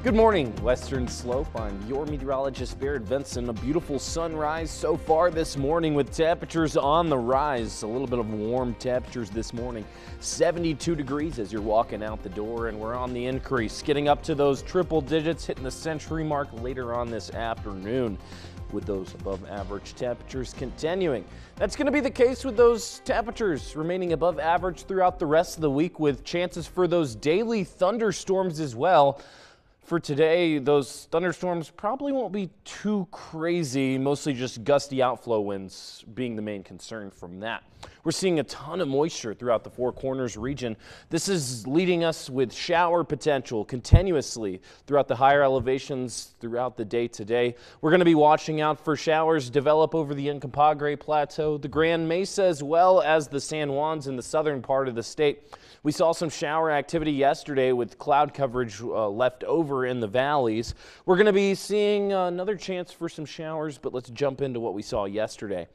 Good morning, Western Slope. I'm your meteorologist, Barrett Vinson. A beautiful sunrise so far this morning with temperatures on the rise. A little bit of warm temperatures this morning. 72 degrees as you're walking out the door, and we're on the increase, getting up to those triple digits, hitting the century mark later on this afternoon, with those above average temperatures continuing. That's going to be the case with those temperatures remaining above average throughout the rest of the week, with chances for those daily thunderstorms as well. For today, those thunderstorms probably won't be too crazy, mostly just gusty outflow winds being the main concern from that. We're seeing a ton of moisture throughout the Four Corners region. This is leading us with shower potential continuously throughout the higher elevations throughout the day today. We're going to be watching out for showers develop over the Uncompahgre Plateau, the Grand Mesa, as well as the San Juans in the southern part of the state. We saw some shower activity yesterday with cloud coverage left over in the valleys. We're going to be seeing another chance for some showers, but let's jump into what we saw yesterday.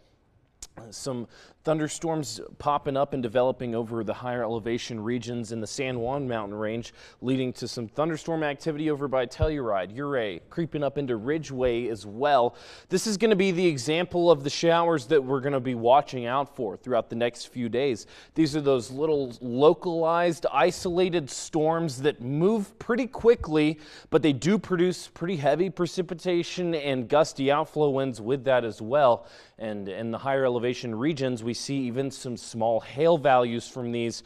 Some thunderstorms popping up and developing over the higher elevation regions in the San Juan mountain range, leading to some thunderstorm activity over by Telluride, Ouray, creeping up into Ridgeway as well. This is going to be the example of the showers that we're going to be watching out for throughout the next few days. These are those little localized, isolated storms that move pretty quickly, but they do produce pretty heavy precipitation and gusty outflow winds with that as well. And in the higher elevation regions, we see even some small hail values from these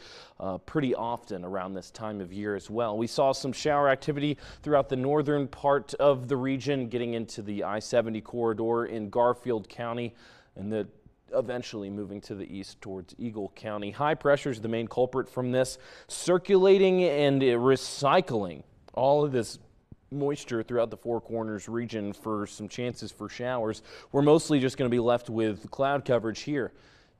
pretty often around this time of year as well. We saw some shower activity throughout the northern part of the region, getting into the I-70 corridor in Garfield County, and eventually moving to the east towards Eagle County. High pressure is the main culprit from this, circulating and recycling all of this moisture throughout the Four Corners region for some chances for showers. We're mostly just going to be left with cloud coverage here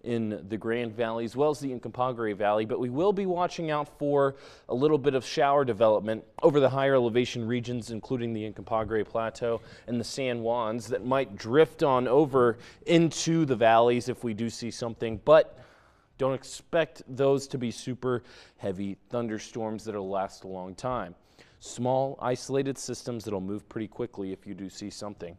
in the Grand Valley as well as the Uncompahgre Valley, but we will be watching out for a little bit of shower development over the higher elevation regions, including the Uncompahgre Plateau and the San Juans, that might drift on over into the valleys if we do see something, but don't expect those to be super heavy thunderstorms that'll last a long time. Small, isolated systems that'll move pretty quickly if you do see something.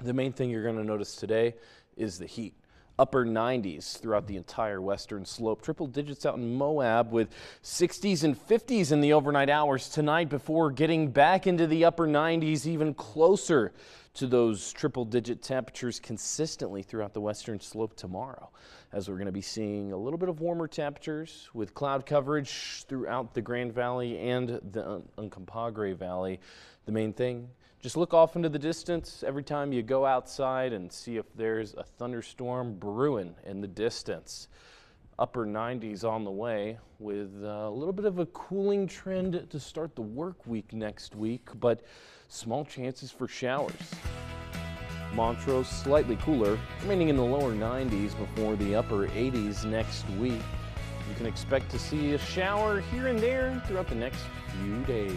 The main thing you're going to notice today is the heat. Upper 90s throughout the entire western slope. Triple digits out in Moab with 60s and 50s in the overnight hours tonight before getting back into the upper 90s, even closer to those triple digit temperatures consistently throughout the western slope tomorrow, as we're going to be seeing a little bit of warmer temperatures with cloud coverage throughout the Grand Valley and the Uncompahgre Valley. The main thing, just look off into the distance every time you go outside and see if there's a thunderstorm brewing in the distance. Upper 90s on the way with a little bit of a cooling trend to start the work week next week, but small chances for showers. Montrose slightly cooler, remaining in the lower 90s before the upper 80s next week. You can expect to see a shower here and there throughout the next few days.